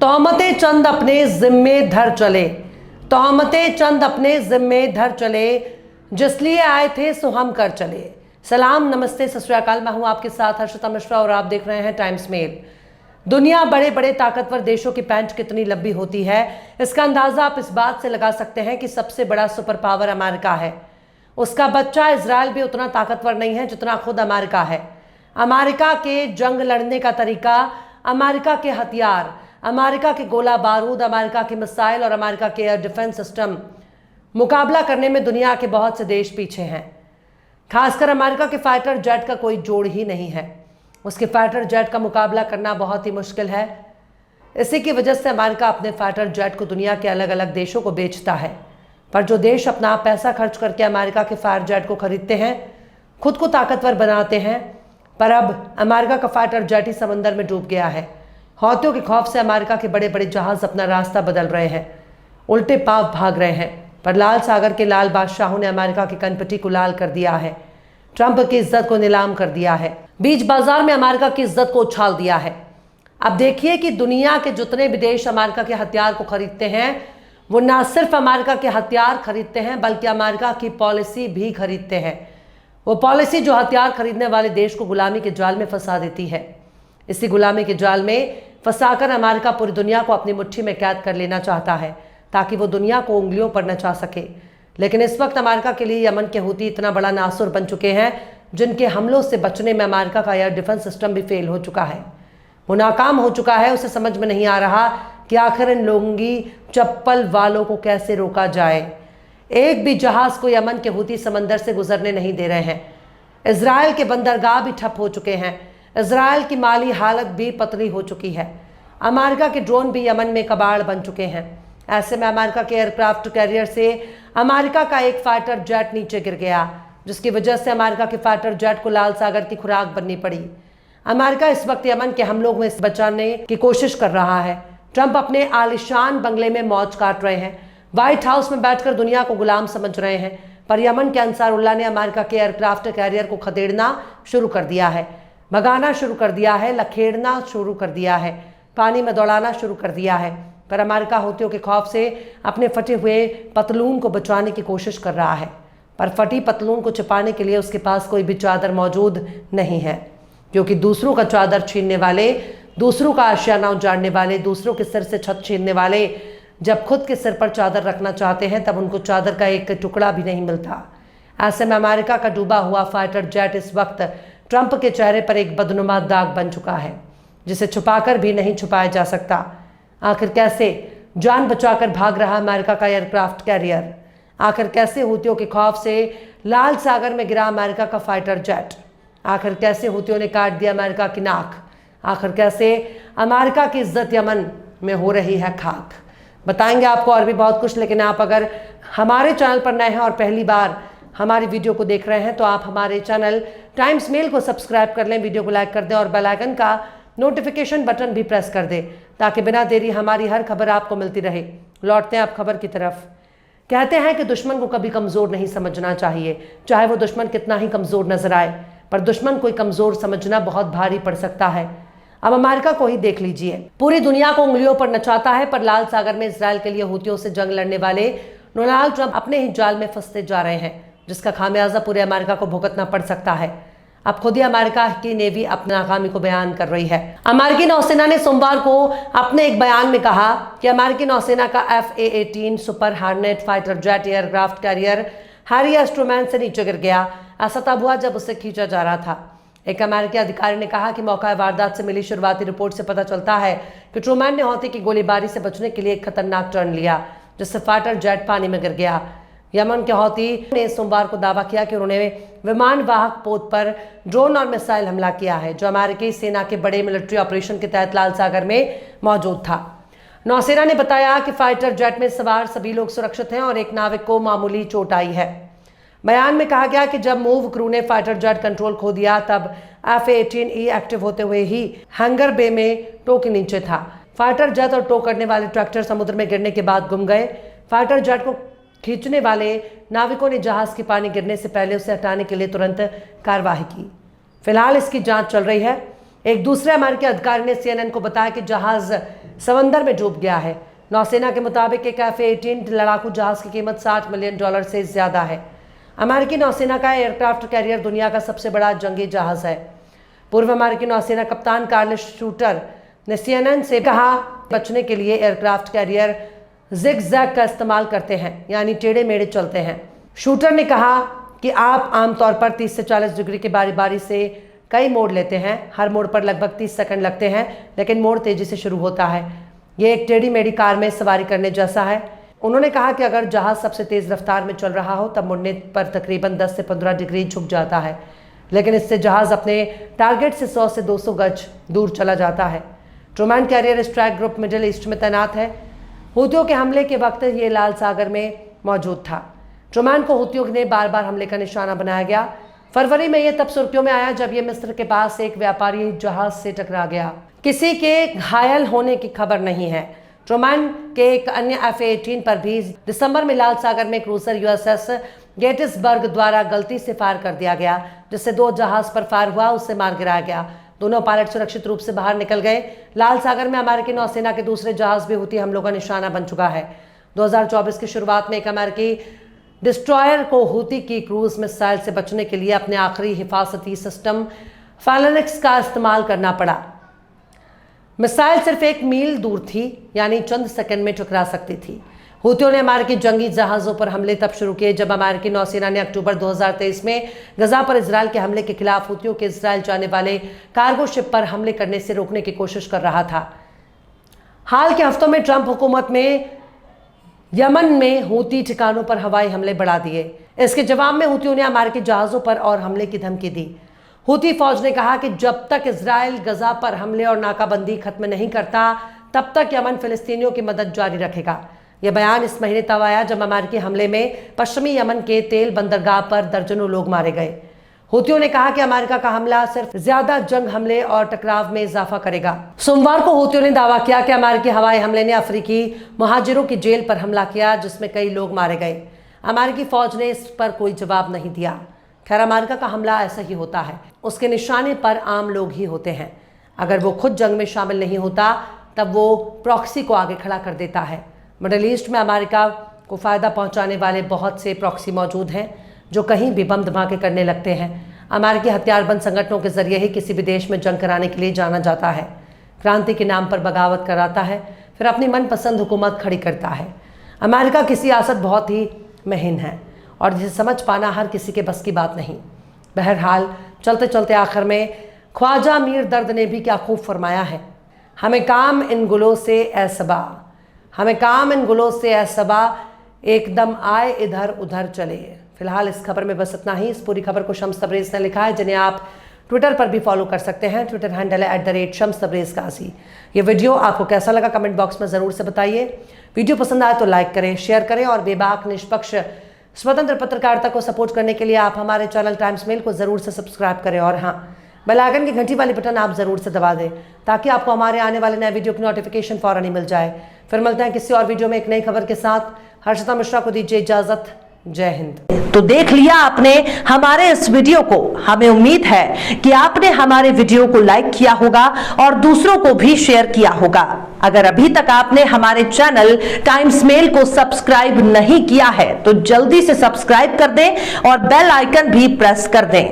तोहमतें चंद अपने जिम्मे धर चले, तोहमतें चंद अपने जिम्मे धर चले, जिसलिए आए थे सो हम कर चले। सलाम, नमस्ते, सत श्री अकाल। मैं हूं आपके साथ हर्षिता मिश्रा और आप देख रहे हैं टाइम्स मेल। दुनिया बड़े बड़े ताकतवर देशों की पैंट कितनी लंबी होती है, इसका अंदाजा आप इस बात से लगा सकते हैं कि सबसे बड़ा सुपर पावर अमेरिका है। उसका बच्चा इजराइल भी उतना ताकतवर नहीं है जितना खुद अमेरिका है। अमेरिका के जंग लड़ने का तरीका, अमेरिका के हथियार, अमेरिका के गोला बारूद, अमेरिका के मिसाइल और अमेरिका के एयर डिफेंस सिस्टम मुकाबला करने में दुनिया के बहुत से देश पीछे हैं। खासकर अमेरिका के फाइटर जेट का कोई जोड़ ही नहीं है। उसके फाइटर जेट का मुकाबला करना बहुत ही मुश्किल है। इसी की वजह से अमेरिका अपने फाइटर जेट को दुनिया के अलग अलग देशों को बेचता है। पर जो देश अपना पैसा खर्च करके अमेरिका के फाइटर जेट को खरीदते हैं, खुद को ताकतवर बनाते हैं, पर अब अमेरिका का फाइटर जेट ही समंदर में डूब गया है। हौतियों के खौफ से अमेरिका के बड़े बड़े जहाज अपना रास्ता बदल रहे हैं, उल्टे पाव भाग रहे हैं। पर लाल सागर के लाल बादशाहों ने अमेरिका की कनपटी को लाल कर दिया है, ट्रंप की इज्जत को नीलाम कर दिया है, बीच बाजार में अमेरिका की इज्जत को उछाल दिया है। अब देखिए कि दुनिया के जितने भी देश अमेरिका के हथियार को खरीदते हैं, वो ना सिर्फ अमेरिका के हथियार खरीदते हैं बल्कि अमेरिका की पॉलिसी भी खरीदते हैं। वो पॉलिसी जो हथियार खरीदने वाले देश को गुलामी के जाल में फंसा देती है। इसी गुलामी के जाल में फंसाकर अमेरिका पूरी दुनिया को अपनी मुट्ठी में कैद कर लेना चाहता है ताकि वो दुनिया को उंगलियों पर नचा सके। लेकिन इस वक्त अमेरिका के लिए यमन के हूती इतना बड़ा नासुर बन चुके हैं जिनके हमलों से बचने में अमेरिका का एयर डिफेंस सिस्टम भी फेल हो चुका है, वो नाकाम हो चुका है। उसे समझ में नहीं आ रहा कि आखिर इन लोंगी चप्पल वालों को कैसे रोका जाए। एक भी जहाज को यमन के हूती समंदर से गुजरने नहीं दे रहे हैं। इजराइल के बंदरगाह भी ठप हो चुके हैं। इजराइल की माली हालत भी पतली हो चुकी है। अमेरिका के ड्रोन भी यमन में कबाड़ बन चुके हैं। ऐसे में अमेरिका के एयरक्राफ्ट कैरियर से अमेरिका का एक फाइटर जेट नीचे गिर गया, जिसकी वजह से अमेरिका के फाइटर जेट को लाल सागर की खुराक बननी पड़ी। अमेरिका इस वक्त यमन के हमलों में बचाने की कोशिश कर रहा है। ट्रंप अपने आलिशान बंगले में मौज काट रहे हैं, व्हाइट हाउस में बैठकर दुनिया को गुलाम समझ रहे हैं। पर यमन के अंसारुल्लाह ने अमेरिका के एयरक्राफ्ट कैरियर को खदेड़ना शुरू कर दिया है, भगाना शुरू कर दिया है, लखेड़ना शुरू कर दिया है, पानी में दौड़ाना शुरू कर दिया है। पर अमेरिका हूतियों के खौफ से अपने फटे हुए पतलून को बचाने की कोशिश कर रहा है। पर फटी पतलून को छिपाने के लिए उसके पास कोई भी चादर मौजूद नहीं है, क्योंकि दूसरों का चादर छीनने वाले, दूसरों का आशियाना उजाड़ने वाले, दूसरों के सिर से छत छीनने वाले जब खुद के सिर पर चादर रखना चाहते हैं तब उनको चादर का एक टुकड़ा भी नहीं मिलता। ऐसे में अमेरिका का डूबा हुआ फाइटर जेट इस वक्त ट्रंप के चेहरे पर एक बदनुमा दाग बन चुका है, जिसे छुपाकर भी नहीं छुपाया जा सकता। आखिर कैसे जान बचाकर भाग रहा अमेरिका का एयरक्राफ्ट कैरियर? आखिर कैसे हूतियों के खौफ से लाल सागर में गिरा अमेरिका का फाइटर जेट? आखिर कैसे हूतियों ने काट दिया अमेरिका की नाक? आखिर कैसे अमेरिका की इज्जत यमन में हो रही है खाक? बताएंगे आपको और भी बहुत कुछ। लेकिन आप अगर हमारे चैनल पर नए हैं और पहली बार हमारी वीडियो को देख रहे हैं तो आप हमारे चैनल टाइम्स मेल को सब्सक्राइब कर लें, वीडियो को लाइक कर दें और बेल आइकन का नोटिफिकेशन बटन भी प्रेस कर दें ताकि बिना देरी हमारी हर खबर आपको मिलती रहे। लौटते हैं आप खबर की तरफ। कहते हैं कि दुश्मन को कभी कमज़ोर नहीं समझना चाहिए, चाहे वो दुश्मन कितना ही कमज़ोर नजर आए, पर दुश्मन को कमज़ोर समझना बहुत भारी पड़ सकता है। अब अमेरिका को ही देख लीजिए, पूरी दुनिया को उंगलियों पर नचाता है, पर लाल सागर में इजराइल के लिए हूतियों से जंग लड़ने वाले डोनाल्ड ट्रंप अपने ही जाल में फंसते जा रहे हैं, जिसका खामियाजा पूरे अमेरिका को भुगतना पड़ सकता है। अब खुद ही अमेरिका की नेवी अपनी नाकामी को बयान कर रही है। अमेरिकी नौसेना ने सोमवार को अपने एक बयान में कहा कि अमेरिकी नौसेना का F/A-18 super hornet fighter jet aircraft carrier Harry S Truman से नीचे गिर गया। ऐसा तब हुआ जब उसे खींचा जा रहा था। एक अमेरिकी अधिकारी ने कहा कि मौका वारदात से मिली शुरुआती रिपोर्ट से पता चलता है कि ट्रूमैन ने हौती की गोलीबारी से बचने के लिए एक खतरनाक टर्न लिया, जिससे फाइटर जेट पानी में गिर गया। यमन के हौती ने सोमवार को दावा किया कि उन्होंने विमान वाहक पोत पर ड्रोन और मिसाइल हमला किया है, जो अमेरिकी सेना के बड़े मिलिट्री ऑपरेशन के तहत लाल सागर में मौजूद था। नौसेना ने बताया कि फाइटर जेट में सवार सभी लोग सुरक्षित हैं और एक नाविक को मामूली चोट आई है। बयान में कहा गया कि जब मूव क्रू ने फाइटर जेट कंट्रोल खो दिया तब F/A-18E एक्टिव होते हुए ही हैंगर बे में टो के नीचे था। फाइटर जेट और टो करने वाले ट्रैक्टर समुद्र में गिरने के बाद गुम गए। फाइटर जेट को खींचने वाले नाविकों ने जहाज के पानी गिरने से पहले उसे हटाने के लिए तुरंत कार्रवाई की। फिलहाल इसकी जांच चल रही है। एक दूसरे अमेरिकी अधिकारी ने CNN को बताया कि जहाज समंदर में डूब गया है। नौसेना के मुताबिक एक F-18 लड़ाकू जहाज की कीमत $60 मिलियन से ज्यादा है। अमेरिकी नौसेना का एयरक्राफ्ट कैरियर दुनिया का सबसे बड़ा जंगी जहाज है। पूर्व अमेरिकी नौसेना कप्तान कार्लोस शूटर ने CNN से कहा, बचने के लिए एयरक्राफ्ट कैरियर जिग-जैग का इस्तेमाल करते हैं, यानी टेढ़े मेढ़े चलते हैं। शूटर ने कहा कि आप आमतौर पर 30 से 40 डिग्री की बारी बारी से कई मोड़ लेते हैं। हर मोड़ पर लगभग 30 सेकंड लगते हैं, लेकिन मोड़ तेजी से शुरू होता है। ये एक टेढ़ी मेढ़ी कार में सवारी करने जैसा है। उन्होंने कहा कि अगर जहाज सबसे तेज रफ्तार में चल रहा हो तब मुड़ने पर तकरीबन 10 से 15 डिग्री झुक जाता है, लेकिन इससे जहाज अपने टारगेट से 100 से 200 गज दूर चला जाता है। Truman carrier strike group Middle East में तैनात है। हुतियों के हमले के वक्त ये लाल सागर में मौजूद था। ट्रूमैन को हुतियों ने बार बार हमले का निशाना बनाया गया। फरवरी में यह तब सुर्खियों में आया जब यह मिस्र के पास एक व्यापारी जहाज से टकरा गया। किसी के घायल होने की खबर नहीं है। ट्रूमैन के एक अन्य F-18 पर भी दिसंबर में लाल सागर में क्रूजर USS गेटिसबर्ग द्वारा गलती से फायर कर दिया गया, जिससे 2 जहाज पर फायर हुआ, उससे मार गिराया गया। दोनों पायलट सुरक्षित रूप से बाहर निकल गए। लाल सागर में अमेरिकी नौसेना के दूसरे जहाज भी हुती हमलों का निशाना बन चुका है। 2024 की शुरुआत में एक अमेरिकी डिस्ट्रॉयर को हुती की क्रूज मिसाइल से बचने के लिए अपने आखिरी हिफाजती सिस्टम फाइनेक्स का इस्तेमाल करना पड़ा। मिसाइल सिर्फ 1 मील दूर थी, यानी चंद सेकंड में टकरा सकती थी। हुतियों ने अमेरिकी जंगी जहाजों पर हमले तब शुरू किए जब अमेरिकी नौसेना ने अक्टूबर 2023 में गजा पर इजरायल के हमले के खिलाफ हुतियों के इजरायल जाने वाले कार्गो शिप पर हमले करने से रोकने की कोशिश कर रहा था। हाल के हफ्तों में ट्रंप हुकूमत में यमन में हुती ठिकानों पर हवाई हमले बढ़ा दिए। इसके जवाब में हुतियों ने अमेरिकी जहाजों पर और हमले की धमकी दी। हुती फौज ने कहा कि जब तक इजरायल गजा पर हमले और नाकाबंदी खत्म नहीं करता, तब तक यमन फिलिस्तीनियों की मदद जारी रखेगा। यह बयान इस महीने तब आया जब अमेरिकी हमले में पश्चिमी यमन के तेल बंदरगाह पर दर्जनों लोग मारे गए। हुतियों ने कहा कि अमेरिका का हमला सिर्फ ज्यादा जंग हमले और टकराव में इजाफा करेगा। सोमवार को हुतियों ने दावा किया कि अमेरिकी हवाई हमले ने अफ्रीकी मुहाजिरों की जेल पर हमला किया, जिसमें कई लोग मारे गए। अमेरिकी फौज ने इस पर कोई जवाब नहीं दिया। खैर, अमेरिका का हमला ऐसा ही होता है, उसके निशाने पर आम लोग ही होते हैं। अगर वो खुद जंग में शामिल नहीं होता तब वो प्रॉक्सी को आगे खड़ा कर देता है। मिडिल ईस्ट में अमेरिका को फायदा पहुंचाने वाले बहुत से प्रॉक्सी मौजूद हैं जो कहीं भी बम धमाके करने लगते हैं। अमेरिकी हथियारबंद संगठनों के जरिए ही किसी भी देश में जंग कराने के लिए जाना जाता है। क्रांति के नाम पर बगावत कराता है, फिर अपनी मनपसंद हुकूमत खड़ी करता है। अमेरिका की सियासत बहुत ही महीन है और जिसे समझ पाना हर किसी के बस की बात नहीं। बहरहाल, चलते चलते आखिर में ख्वाजा मीर दर्द ने भी क्या खूब फरमाया है, हमें काम इन गुलों से ए सबा, हमें काम इन गुलों से ए सबा, एकदम आए इधर उधर चले। फिलहाल इस खबर में बस इतना ही। इस पूरी खबर को शम्स तबरेज़ ने लिखा है, जिन्हें आप ट्विटर पर भी फॉलो कर सकते हैं। ट्विटर हैंडल है @शम्स तबरेज़ काज़ी। ये वीडियो आपको कैसा लगा कमेंट बॉक्स में ज़रूर से बताइए। वीडियो पसंद आए तो लाइक करें, शेयर करें और बेबाक निष्पक्ष स्वतंत्र पत्रकारिता को सपोर्ट करने के लिए आप हमारे चैनल टाइम्स मेल को ज़रूर से सब्सक्राइब करें और हाँ, बेल आइकन की घंटी वाली बटन आप ज़रूर से दबा दें ताकि आपको हमारे आने वाले नए वीडियो की नोटिफिकेशन फ़ौरन ही मिल जाए। फिर मिलते हैं किसी और वीडियो में एक नई खबर के साथ। हर्षिता मिश्रा को दीजिए इजाज़त। जय हिंद। तो देख लिया आपने हमारे इस वीडियो को। हमें उम्मीद है कि आपने हमारे वीडियो को लाइक किया होगा और दूसरों को भी शेयर किया होगा। अगर अभी तक आपने हमारे चैनल टाइम्स मेल को सब्सक्राइब नहीं किया है तो जल्दी से सब्सक्राइब कर दें और बेल आइकन भी प्रेस कर दें।